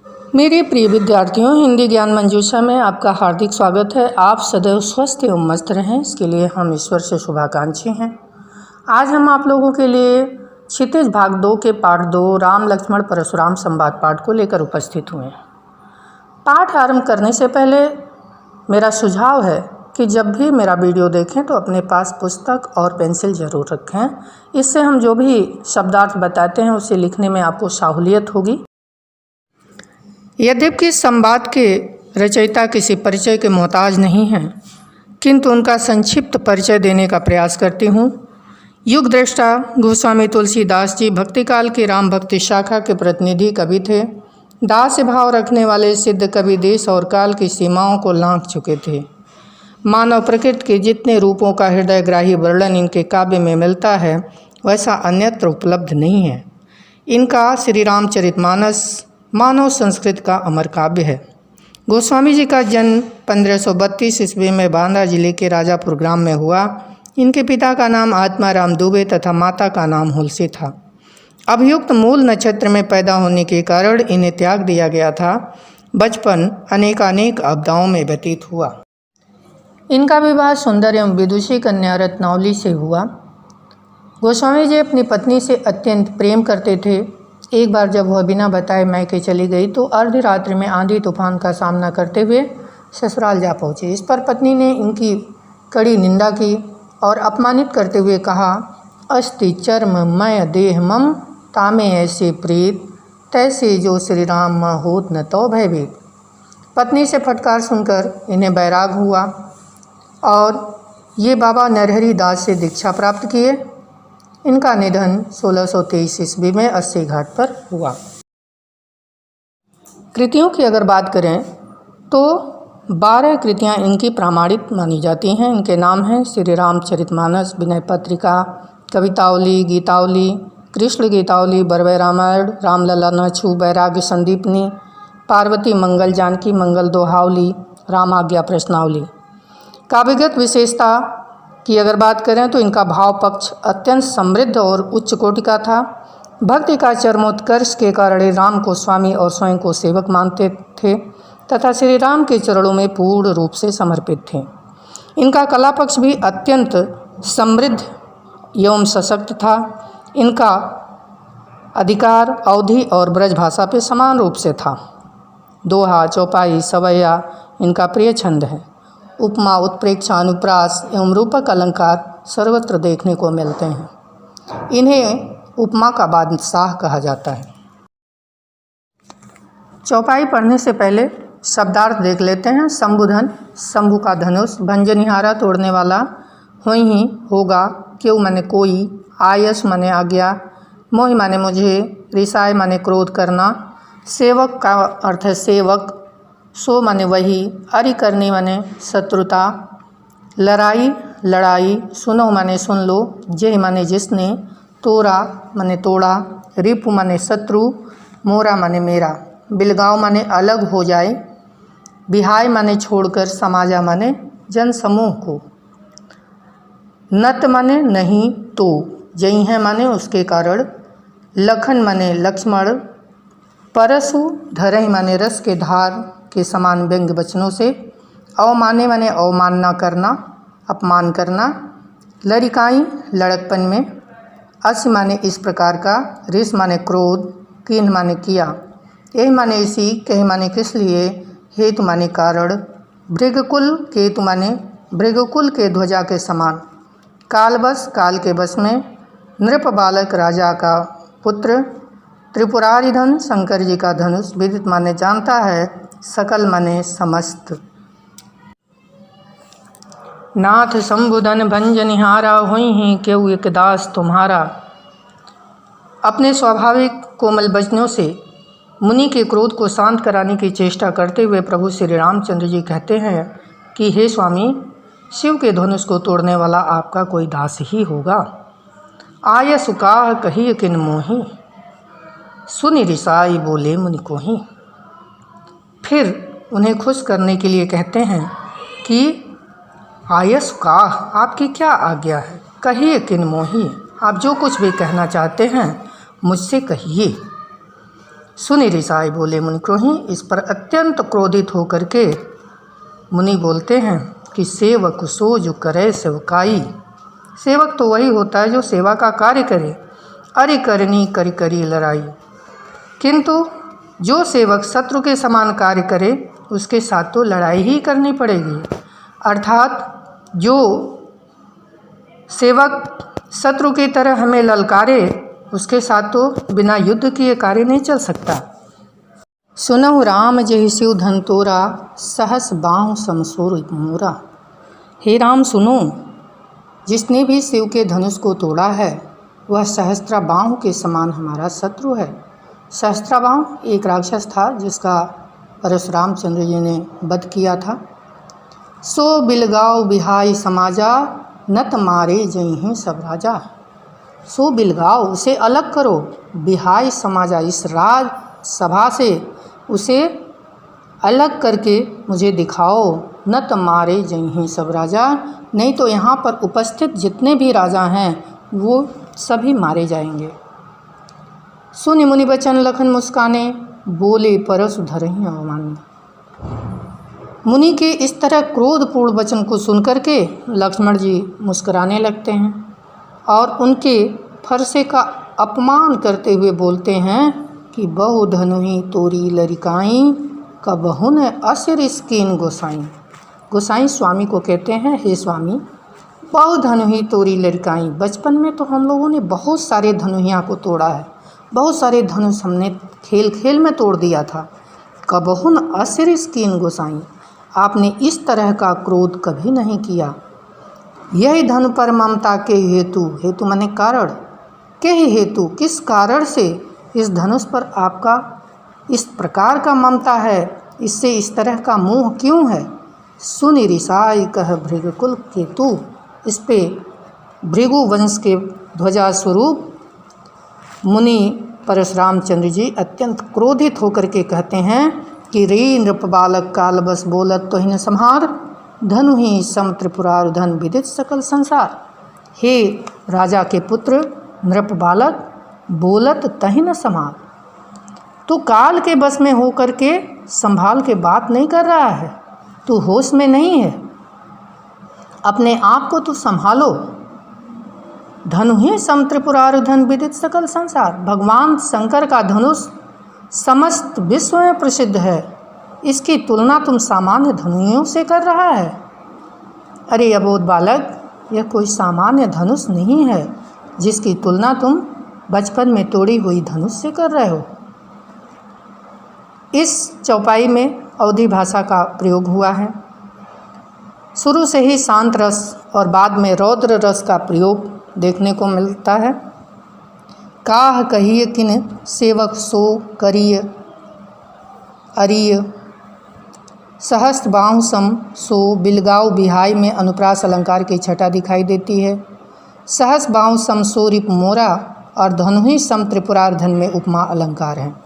मेरे प्रिय विद्यार्थियों, हिंदी ज्ञान मंजूषा में आपका हार्दिक स्वागत है। आप सदैव स्वस्थ एवं मस्त रहें, इसके लिए हम ईश्वर से शुभाकांक्षी हैं। आज हम आप लोगों के लिए क्षितिज भाग 2 के पाठ 2 राम लक्ष्मण परशुराम संवाद पाठ को लेकर उपस्थित हुए हैं। पाठ आरंभ करने से पहले मेरा सुझाव है कि जब भी मेरा वीडियो देखें तो अपने पास पुस्तक और पेंसिल ज़रूर रखें। इससे हम जो भी शब्दार्थ बताते हैं उसे लिखने में आपको सहूलियत होगी। यद्यपि संवाद के रचयिता किसी परिचय के मोहताज नहीं हैं, किंतु उनका संक्षिप्त परिचय देने का प्रयास करती हूँ। युग दृष्टा गोस्वामी तुलसीदास जी भक्तिकाल की राम भक्ति शाखा के प्रतिनिधि कवि थे। दास्य भाव रखने वाले सिद्ध कवि देश और काल की सीमाओं को लांघ चुके थे। मानव प्रकृति के जितने रूपों का हृदयग्राही वर्णन इनके काव्य में मिलता है, वैसा अन्यत्र उपलब्ध नहीं है। इनका श्री रामचरितमानस मानव संस्कृत का अमर काव्य है। गोस्वामी जी का जन्म 1532 ईस्वी में बांदा जिले के राजापुर ग्राम में हुआ। इनके पिता का नाम आत्माराम दुबे तथा माता का नाम हुलसी था। अभियुक्त मूल नक्षत्र में पैदा होने के कारण इन्हें त्याग दिया गया था। बचपन अनेकानेक आपदाओं में व्यतीत हुआ। इनका विवाह सुंदर एवं विदुषी कन्या रत्नावली से हुआ। गोस्वामी जी अपनी पत्नी से अत्यंत प्रेम करते थे। एक बार जब वह बिना बताए मैके चली गई तो अर्ध रात्रि में आंधी तूफान का सामना करते हुए ससुराल जा पहुँचे। इस पर पत्नी ने इनकी कड़ी निंदा की और अपमानित करते हुए कहा, अस्ति चर्म मय देह मम तामे ऐसे प्रीत तैसे जो श्री राम होत न तो भयभीत। पत्नी से फटकार सुनकर इन्हें बैराग हुआ और ये बाबा नरहरि दास से दीक्षा प्राप्त किए। इनका निधन 1623 ईस्वी में अस्सी घाट पर हुआ। कृतियों की अगर बात करें तो 12 कृतियां इनकी प्रामाणिक मानी जाती हैं। इनके नाम हैं श्री रामचरितमानस, विनय पत्रिका, कवितावली, गीतावली, कृष्ण गीतावली, बरवै रामायण, रामलला नछु, वैराग्य संदीपनी, पार्वती मंगल, जानकी मंगल दोहावली, रामाज्ञा प्रश्नावली। काव्यगत विशेषता की अगर बात करें तो इनका भाव पक्ष अत्यंत समृद्ध और उच्च कोटि का था। भक्ति का चरमोत्कर्ष के कारण राम को स्वामी और स्वयं को सेवक मानते थे तथा श्री राम के चरणों में पूर्ण रूप से समर्पित थे। इनका कला पक्ष भी अत्यंत समृद्ध एवं सशक्त था। इनका अधिकार अवधि और ब्रज भाषा पे समान रूप से था। दोहा, चौपाई, सवैया इनका प्रिय छंद है। उपमा, उत्प्रेक्षा, अनुप्रास एवं रूपक अलंकार सर्वत्र देखने को मिलते हैं। इन्हें उपमा का बादशाह कहा जाता है। चौपाई पढ़ने से पहले शब्दार्थ देख लेते हैं। शंभुधन, शंभु का धनुष, भंजनिहारा तोड़ने वाला, होई ही होगा, क्यों माने कोई, आयस माने आज्ञा, मोहि माने मुझे, रिसाय माने क्रोध करना, सेवक का अर्थ है सेवक, सो माने वही, अरि करनी माने शत्रुता, लड़ाई लड़ाई, सुनो माने सुन लो, जय माने जिसने, तोरा माने तोड़ा, रिपु माने शत्रु, मोरा माने मेरा, बिलगाव माने अलग हो जाए, बिहाय माने छोड़कर, समाजा माने जन समूह को, नत माने नहीं तो, जई है माने उसके कारण, लखन माने लक्ष्मण, परशु धरहि माने रस के धार के समान व्यंग वचनों से, अवमाने माने अवमानना करना, अपमान करना, लड़िकाई लड़कपन में, अस माने इस प्रकार का, रिस माने क्रोध, किन्ह माने किया, यह माने इसी, कह माने किस लिए, हेतु माने कारण, भृगकुल केतु माने भृगकुल के ध्वजा के समान, कालवश काल के बस में, नृप बालक राजा का पुत्र, त्रिपुरारिधन शंकर जी का धनुष, विदित माने जानता है, सकल माने समस्त। नाथ शंभुधन भंजनिहारा, होई ही क्यों एक दास तुम्हारा। अपने स्वाभाविक कोमल वचनों से मुनि के क्रोध को शांत कराने की चेष्टा करते हुए प्रभु श्री रामचंद्र जी कहते हैं कि हे स्वामी, शिव के धनुष को तोड़ने वाला आपका कोई दास ही होगा। आय सुकाह कही किन मोही, सुनि रिसाई बोले मुनि को ही। फिर उन्हें खुश करने के लिए कहते हैं कि आयस का आपकी क्या आज्ञा है, कहिए किन मोही, आप जो कुछ भी कहना चाहते हैं मुझसे कहिए। सुनि रिसाई बोले मुनिक्रोही। इस पर अत्यंत क्रोधित होकर के मुनि बोलते हैं कि सेवक सो जो करे सेवकाई। सेवक तो वही होता है जो सेवा का कार्य करे। अरि करनी करी करी लड़ाई। किंतु जो सेवक शत्रु के समान कार्य करे उसके साथ तो लड़ाई ही करनी पड़ेगी। अर्थात जो सेवक शत्रु की तरह हमें ललकारे उसके साथ तो बिना युद्ध किए कार्य नहीं चल सकता। सुनहु राम जहि शिव धन तोरा, सहस बाहु समसोर मोरा। हे राम सुनो, जिसने भी शिव के धनुष को तोड़ा है वह सहस्त्रा बाहु के समान हमारा शत्रु है। सहस्त्रा बाहु एक राक्षस था जिसका परशुराम चंद्र जी ने वध किया था। सो बिलगाओ बिहाई समाजा, नत मारे जहीं सब राजा। सो बिलगाओ, उसे अलग करो, बिहाई समाजा, इस राज सभा से उसे अलग करके मुझे दिखाओ। नत मारे जहीं सब राजा, नहीं तो यहाँ पर उपस्थित जितने भी राजा हैं वो सभी मारे जाएंगे। सुनि मुनि बचन लखन मुस्काने, बोले परशु धरहि अवमानी। मुनि के इस तरह क्रोधपूर्ण वचन को सुनकर के लक्ष्मण जी मुस्कुराने लगते हैं और उनके फरसे का अपमान करते हुए बोलते हैं कि बहु धनुहि तोरी लरिकाई, कबहु न असुर स्कीन गोसाई। गोसाई स्वामी को कहते हैं, हे स्वामी, बहु धनुहि तोरी लरिकाई। बचपन में तो हम लोगों ने बहुत सारे धनुहियाँ को तोड़ा है, बहुत सारे धनुष हमने खेल खेल में तोड़ दिया था। कबहु न असुर स्कीन गोसाई, आपने इस तरह का क्रोध कभी नहीं किया। यही धनु पर ममता के हेतु, हेतु माने कारण, के ही हेतु, किस कारण से इस धनुष पर आपका इस प्रकार का ममता है, इससे इस तरह का मोह क्यों है। सुनि रिसाई कह भृगुकुल केतु। इस पे भृगु वंश के ध्वजा स्वरूप मुनि परशुराम चंद्र जी अत्यंत क्रोधित होकर के कहते हैं कि रे नृप बालक काल बस बोलत तो हिन संहार, धनु ही सम त्रिपुरारुधन विदित सकल संसार। हे राजा के पुत्र नृप बालक, बोलत तहि न संहार, तू काल के बस में होकर के संभाल के बात नहीं कर रहा है, तू होश में नहीं है, अपने आप को तू संभालो। धनु ही सम त्रिपुरारुधन विदित सकल संसार। भगवान शंकर का धनुष समस्त विश्व में प्रसिद्ध है, इसकी तुलना तुम सामान्य धनुषों से कर रहा है। अरे अबोध बालक, यह कोई सामान्य धनुष नहीं है जिसकी तुलना तुम बचपन में तोड़ी हुई धनुष से कर रहे हो। इस चौपाई में अवधी भाषा का प्रयोग हुआ है। शुरू से ही शांत रस और बाद में रौद्र रस का प्रयोग देखने को मिलता है। काह कहिए किन सेवक सो करिय अरिय, सहस्त्र बाहु सम सो बिलगाओ बिहाई में अनुप्रास अलंकार की छटा दिखाई देती है। सहस्त्र बाहु सम सो रिप मोरा और धनु ही सम त्रिपुरार्धन में उपमा अलंकार है।